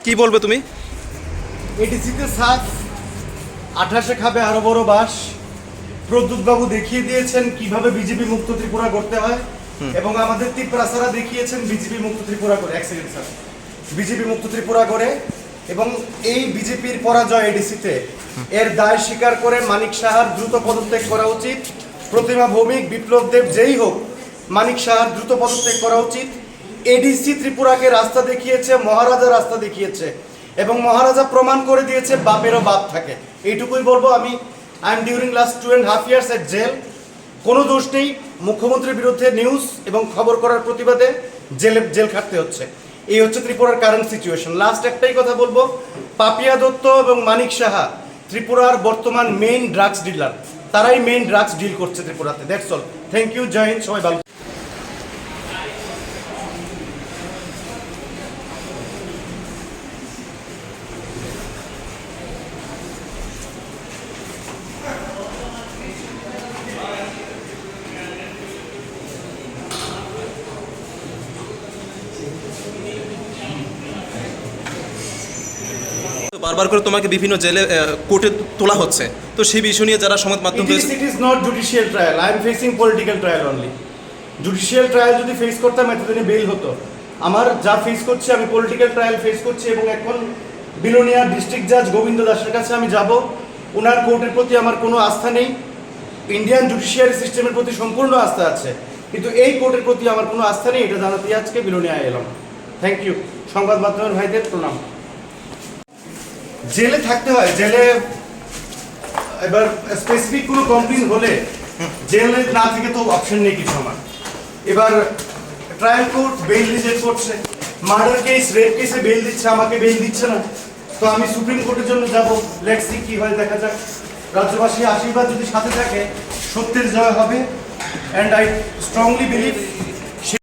কি বলবে তুমি? এডিসিতে সাত 28-এ খাবে আরো বড় বাস। প্রদ্যুৎ বাবু দেখিয়ে দিয়েছেন কিভাবে বিজেপি মুক্ত ত্রিপুরা করতে হয় এবং আমাদের তীব্রাসারা দেখিয়েছেন বিজেপি মুক্ত ত্রিপুরা করে। এক সেকেন্ড স্যার, বিজেপি মুক্ত ত্রিপুরা করে এবং এই বিজেপির পরাজয় এডিসিতে এর দায় স্বীকার করে মানিক সাহার দ্রুত পদত্যাগ করা উচিত। প্রতিমা ভৌমিক, বিপ্লব দেব, যেই হোক, মানিক সাহার দ্রুত পদত্যাগ করা উচিত। এডিসি ত্রিপুরাকে রাস্তা দেখিয়েছে, মহারাজা রাস্তা দেখিয়েছে এবং মহারাজা প্রমাণ করে দিয়েছে বাপেরও বাপ থাকে। এইটুকুই বলবো আমি। I am during last 2.5 years at jail. কোনো দোষ নেই, মুখ্যমন্ত্রীর বিরুদ্ধে নিউজ এবং খবর করার প্রতিবাদে জেল খাটতে হচ্ছে। এই হচ্ছে ত্রিপুরার কারেন্ট সিচুয়েশন। লাস্ট একটাই কথা বলবো, পাপিয়া দত্ত এবং মানিক সাহা ত্রিপুরার বর্তমান মেইন ড্রাগস ডিলার। তারাই মেইন ড্রাগস ডিল করছে ত্রিপুরাতে। That's all. থ্যাংক ইউ, জয় হিন্দ, সবাই ভালো। বারবার করে তোমাকে বিভিন্ন জেলে কোর্টে তোলা হচ্ছে, তো সেই বিষয় নিয়ে যারা সংবাদ মাধ্যম It is not judicial trial. I am facing political trial only. Judicial trial যদি ফেস করতাম এতদিনে বেল হতো। আমার যা ফেস করছি, আমি পলিটিক্যাল ট্রায়াল ফেস করছি এবং এখন বিলোনিয়া ডিস্ট্রিক্ট জাজ গোবিন্দ দাসের কাছে আমি যাব। ওনার কোর্টের প্রতি আমার কোনো আস্থা নেই। ইন্ডিয়ান জুডিশিয়ারি সিস্টেমের প্রতি সম্পূর্ণ আস্থা আছে, কিন্তু এই কোর্টের প্রতি আমার কোনো আস্থা নেই। এটা জানাতে আজকে বিলোনিয়ায় এলাম। Thank you. সংবাদ মাধ্যমের ভাইদের প্রণাম। জেলে থাকতে হয়, জেলে এবার স্পেসিফিক কোনো কমপ্লেন হলে জেলে না থেকে তো অপশন নেই কিছু আমার। এবার ট্রায়াল কোর্ট বেল রিজেক্ট করছে, মার্ডার কেস, রেপ কেসে বেল দিচ্ছে, আমাকে বেল দিচ্ছে না। তো আমি সুপ্রিম কোর্টের জন্য যাব। লেটস সি কি হয়, দেখা যাক। রাজ্যবাসীর আশীর্বাদ যদি সাথে থাকে, সত্যের জয় হবে। And I strongly believe